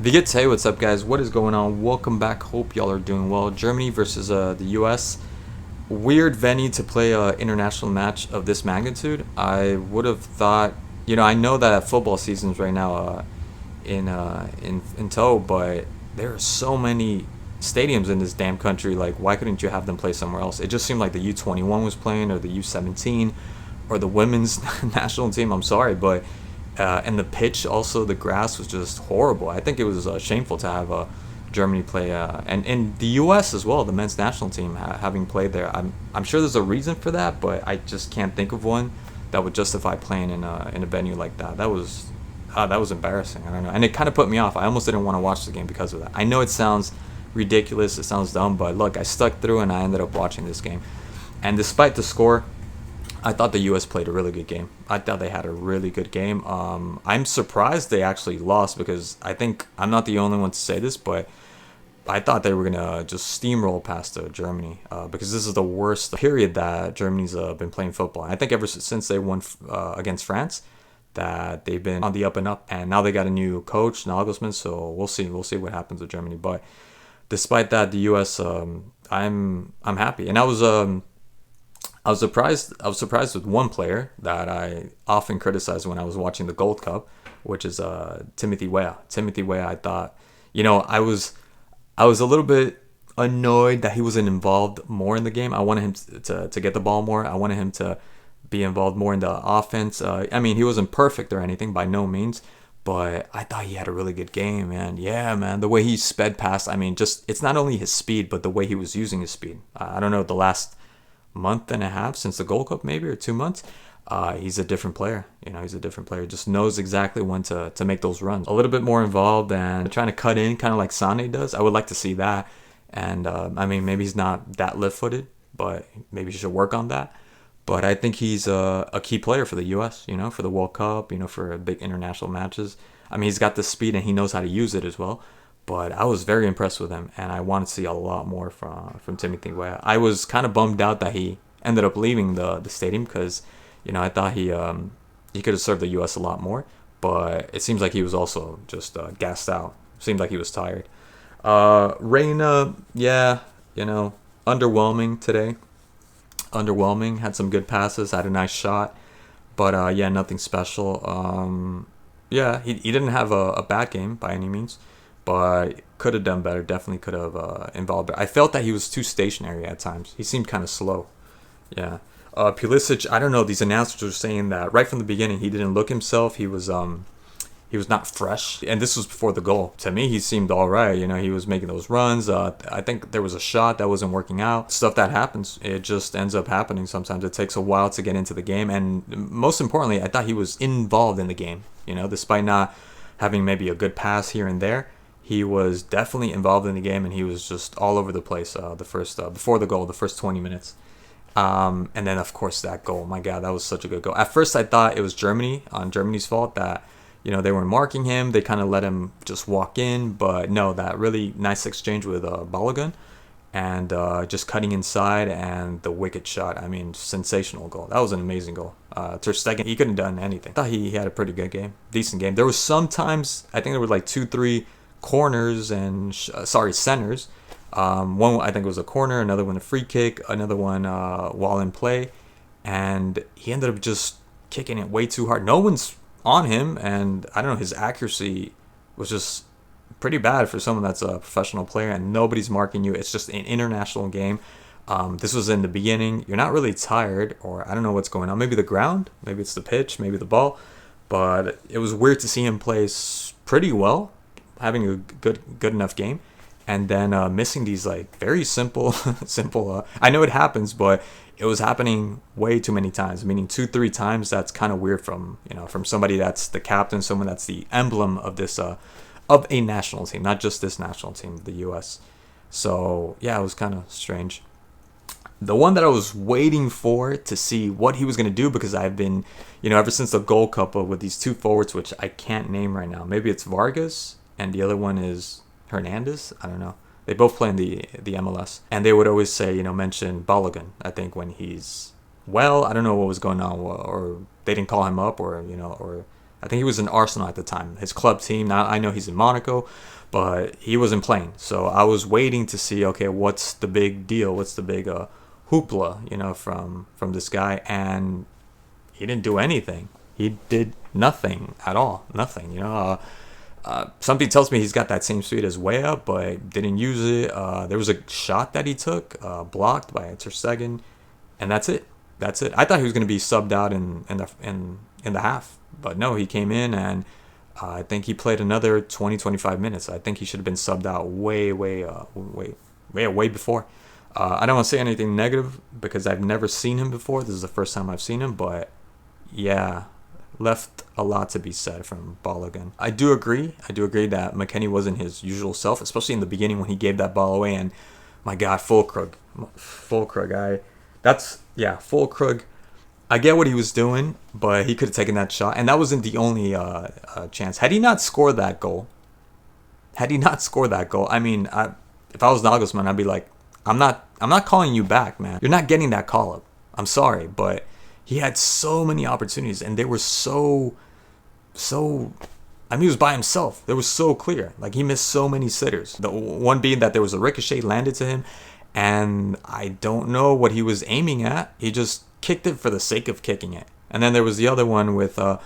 Vigits, hey, what's up, guys? What is going on? Welcome back. Hope y'all are doing well. Germany versus the U.S. Weird venue to play a international match of this magnitude. I would have thought, I know that football season's right now in tow, but there are so many stadiums in this damn country. Like, why couldn't you have them play somewhere else? It just seemed like the U21 was playing, or the U17, or the women's national team. I'm sorry, but and the pitch, also the grass was just horrible. I think it was shameful to have Germany play, and in the U.S. as well. The men's national team having played there. I'm sure there's a reason for that, but I just can't think of one that would justify playing in a venue like that. That was embarrassing. I don't know, and it kind of put me off. I almost didn't want to watch the game because of that. I know it sounds ridiculous, it sounds dumb, but look, I stuck through and I ended up watching this game. And despite the score, I thought the U.S. played a really good game. I thought they had a really good game. I'm surprised they actually lost, because I think I'm not the only one to say this, but I thought they were gonna just steamroll past Germany, because this is the worst period that Germany's been playing football. And I think ever since they won against France, that they've been on the up and up. And now they got a new coach, Nagelsmann. So we'll see. We'll see what happens with Germany. But despite that, the U.S. I'm happy, and I was surprised. I was surprised with one player that I often criticize when I was watching the Gold Cup, which is Timothy Weah. Timothy Weah, I thought, I was a little bit annoyed that he wasn't involved more in the game. I wanted him to get the ball more. I wanted him to be involved more in the offense. I mean, he wasn't perfect or anything, by no means, but I thought he had a really good game, man. Yeah, man, the way he sped past. I mean, just it's not only his speed, but the way he was using his speed. I don't know, the last month and a half since the Gold Cup, maybe, or 2 months, he's a different player. He's a different player. Just knows exactly when to make those runs. A little bit more involved and trying to cut in, kind of like Sane does. I would like to see that. And I mean, maybe he's not that lift-footed, but maybe he should work on that. But I think he's a key player for the U.S., for the World Cup, for big international matches. I mean, he's got the speed and he knows how to use it as well. But I was very impressed with him, and I want to see a lot more from Timothy Weah. I was kind of bummed out that he ended up leaving the stadium, because, I thought he could have served the U.S. a lot more. But it seems like he was also just gassed out. Seemed like he was tired. Reina, yeah, underwhelming today. Underwhelming. Had some good passes, had a nice shot, but yeah, nothing special. Yeah, he didn't have a bad game by any means, but could have done better. Definitely could have involved better. I felt that he was too stationary at times. He seemed kind of slow. Yeah. Pulisic, I don't know. These announcers are saying that right from the beginning he didn't look himself. He was not fresh, and this was before the goal. To me, he seemed all right. He was making those runs. I think there was a shot that wasn't working out. Stuff that happens. It just ends up happening sometimes. It takes a while to get into the game, and most importantly, I thought he was involved in the game. Despite not having maybe a good pass here and there, he was definitely involved in the game, and he was just all over the place. The first before the goal, the first 20 minutes. And then, of course, that goal. My God, that was such a good goal. At first, I thought it was Germany's fault, that they were marking him. They kind of let him just walk in. But no, that really nice exchange with Balogun, and just cutting inside, and the wicked shot. I mean, sensational goal. That was an amazing goal. Ter Stegen, he couldn't have done anything. I thought he had a pretty good game. Decent game. There was sometimes, I think there were like 2-3 corners and, centers. One, I think, was a corner, another one a free kick, another one while in play. And he ended up just kicking it way too hard. No one's on him, and I don't know, his accuracy was just pretty bad for someone that's a professional player, and nobody's marking you. It's just an international game. This was in the beginning. You're not really tired, or I don't know what's going on. Maybe the ground, maybe it's the pitch, maybe the ball. But it was weird to see him play pretty well, having a good enough game, and then missing these like very simple simple. I know it happens, but it was happening way too many times. Meaning 2-3 times. That's kind of weird from somebody that's the captain, someone that's the emblem of this of a national team, not just this national team, the U.S. So yeah, it was kind of strange. The one that I was waiting for to see what he was going to do, because I've been, ever since the Gold Cup with these two forwards, which I can't name right now. Maybe it's Vargas, and the other one is Hernandez. I don't know. They both play in the MLS, and they would always say, mention Balogun. I think when he's well, I don't know what was going on, or they didn't call him up, or I think he was in Arsenal at the time, his club team. Now I know he's in Monaco, but he wasn't playing. So I was waiting to see, okay, what's the big deal? What's the big hoopla, from this guy? And he didn't do anything. He did nothing at all. Nothing. Something tells me he's got that same speed as Weah, but didn't use it. There was a shot that he took, blocked by Ter Stegen, and that's it. That's it. I thought he was going to be subbed out in the half, but no, he came in and I think he played another 20-25 minutes. I think he should have been subbed out way before. I don't want to say anything negative because I've never seen him before. This is the first time I've seen him, but yeah, left a lot to be said from Balogun. I do agree that McKennie wasn't his usual self, especially in the beginning when he gave that ball away. And my God, Fulkrug, Fulkrug. I get what he was doing, but he could have taken that shot, and that wasn't the only chance. Had he not scored that goal, I mean, if I was Nagelsmann, I'd be like, I'm not calling you back, man. You're not getting that call up. I'm sorry, but he had so many opportunities, and they were so. I mean, he was by himself. They were so clear. Like, he missed so many sitters. The one being that there was a ricochet landed to him, and I don't know what he was aiming at. He just kicked it for the sake of kicking it. And then there was the other one with the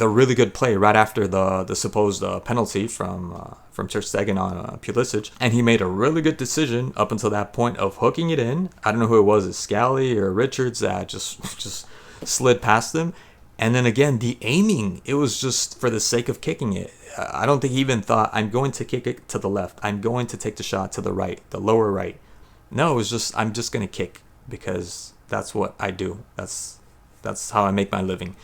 really good play right after the supposed penalty from Ter Stegen on Pulisic, and he made a really good decision up until that point of hooking it in. I don't know who it was, Scally or Richards, that just slid past him. And then again, the aiming, it was just for the sake of kicking it. I don't think he even thought, I'm going to kick it to the left. I'm going to take the shot to the right, the lower right. No, it was just, I'm just going to kick because that's what I do. That's how I make my living.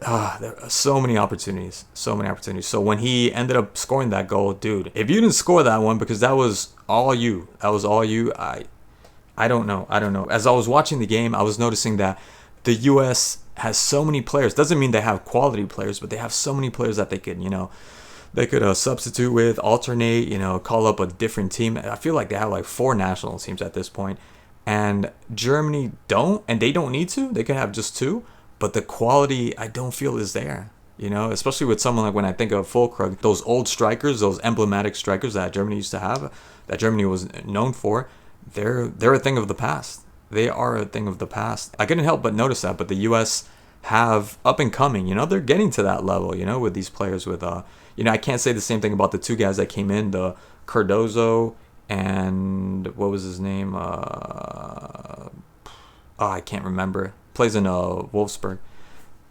There are so many opportunities. So when he ended up scoring that goal, dude, if you didn't score that one because that was all you, I don't know. As I was watching the game, I was noticing that the U.S. has so many players. Doesn't mean they have quality players, but they have so many players that they could substitute with, alternate, call up a different team. I feel like they have like 4 national teams at this point. And Germany don't, and they don't need to. They could have just 2. But the quality, I don't feel is there. Especially with someone like, when I think of Fulkrug, those old strikers, those emblematic strikers that Germany used to have, that Germany was known for, they're a thing of the past. They are a thing of the past. I couldn't help but notice that, but the U.S. have up and coming, they're getting to that level, with these players with, I can't say the same thing about the 2 guys that came in, the Cardozo and what was his name? I can't remember. Plays in Wolfsburg.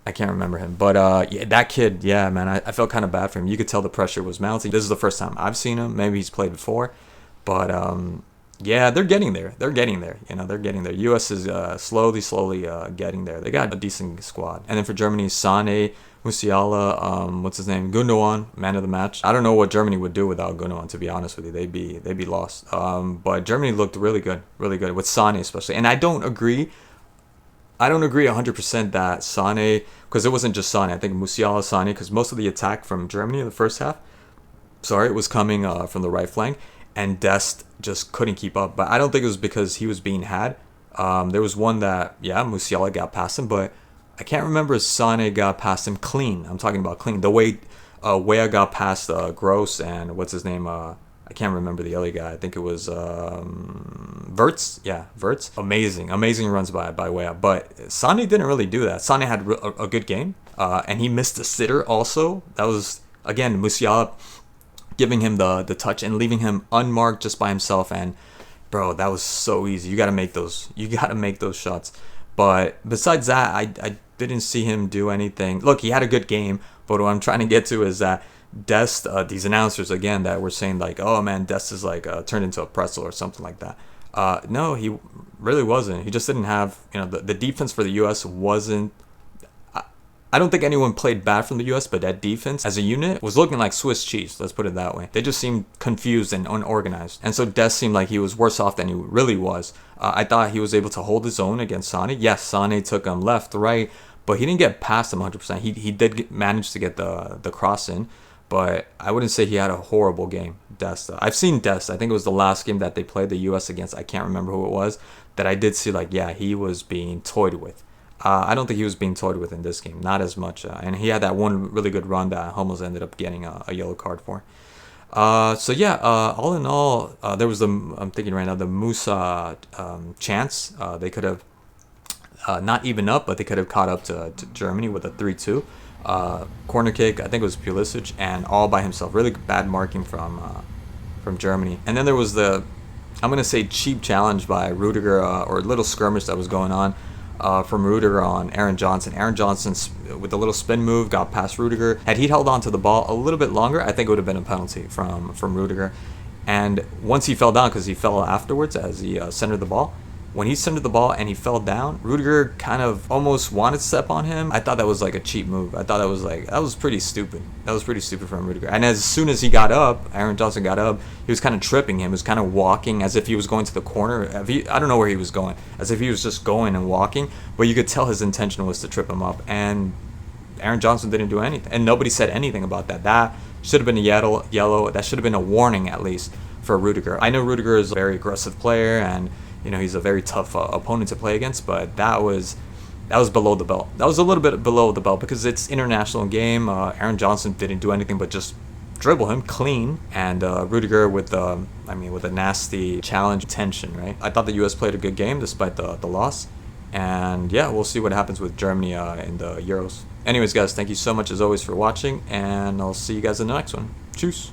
I can't remember him. But yeah, that kid, yeah, man, I felt kind of bad for him. You could tell the pressure was mounting. This is the first time I've seen him. Maybe he's played before. But yeah, they're getting there. They're getting there. They're getting there. U.S. is slowly getting there. They got a decent squad. And then for Germany, Sane, Musiala, what's his name? Gundogan, man of the match. I don't know what Germany would do without Gundogan, to be honest with you. They'd be lost. But Germany looked really good with Sane especially. And I don't agree 100% that Sane, because it wasn't just Sane. I think Musiala, Sane, because most of the attack from Germany in the first half, it was coming from the right flank, and Dest just couldn't keep up. But I don't think it was because he was being had. There was one that, yeah, Musiala got past him, but I can't remember if Sane got past him clean. I'm talking about clean. The way Weah got past Gross and what's his name? I can't remember the other guy. I think it was Wirtz. Yeah, Wirtz. Amazing runs by Weah. But Sane didn't really do that. Sane had a good game, and he missed a sitter also. That was, again, Musiala giving him the touch and leaving him unmarked just by himself. And bro, that was so easy. You got to make those shots. But besides that, I didn't see him do anything. Look, he had a good game, but what I'm trying to get to is that Dest, these announcers again that were saying like, oh man, Dest is like turned into a pretzel or something like that. No, he really wasn't. He just didn't have, the defense for the U.S. wasn't. I don't think anyone played bad from the U.S., but that defense as a unit was looking like Swiss cheese. Let's put it that way. They just seemed confused and unorganized. And so Dest seemed like he was worse off than he really was. I thought he was able to hold his own against Sane. Yes, Sane took him left, right, but he didn't get past him 100%. He did manage to get the cross in, but I wouldn't say he had a horrible game, Dest. I've seen Dest. I think it was the last game that they played the U.S. against. I can't remember who it was. That I did see, like, yeah, he was being toyed with. I don't think he was being toyed with in this game, not as much. And he had that one really good run that Hummels ended up getting a yellow card for. So yeah, all in all, there was I'm thinking right now, the Musa chance. They could have not even up, but they could have caught up to Germany with a 3-2. Corner kick, I think it was Pulisic, and all by himself. Really bad marking from Germany. And then there was I'm going to say cheap challenge by Rudiger, or little skirmish that was going on from Rudiger on Aaron Johnson. Aaron Johnson, with a little spin move, got past Rudiger. Had he held on to the ball a little bit longer, I think it would have been a penalty from Rudiger. And once he fell down, because he fell afterwards as he centered the ball, when he centered the ball and he fell down, Rudiger kind of almost wanted to step on him. I thought that was like a cheap move. I thought that was pretty stupid. That was pretty stupid from Rudiger. And as soon as he got up, Aaron Johnson got up, he was kind of tripping him. He was kind of walking as if he was going to the corner. I don't know where he was going, as if he was just going and walking. But you could tell his intention was to trip him up. And Aaron Johnson didn't do anything. And nobody said anything about that. That should have been a yellow. That should have been a warning at least for Rudiger. I know Rudiger is a very aggressive player, and he's a very tough opponent to play against, but that was below the belt. That was a little bit below the belt because it's international game. Aaron Johnson didn't do anything but just dribble him clean, and Rudiger with with a nasty challenge tension. Right, I thought the U.S. played a good game despite the loss, and yeah, we'll see what happens with Germany in the Euros. Anyways, guys, thank you so much as always for watching, and I'll see you guys in the next one. Cheers.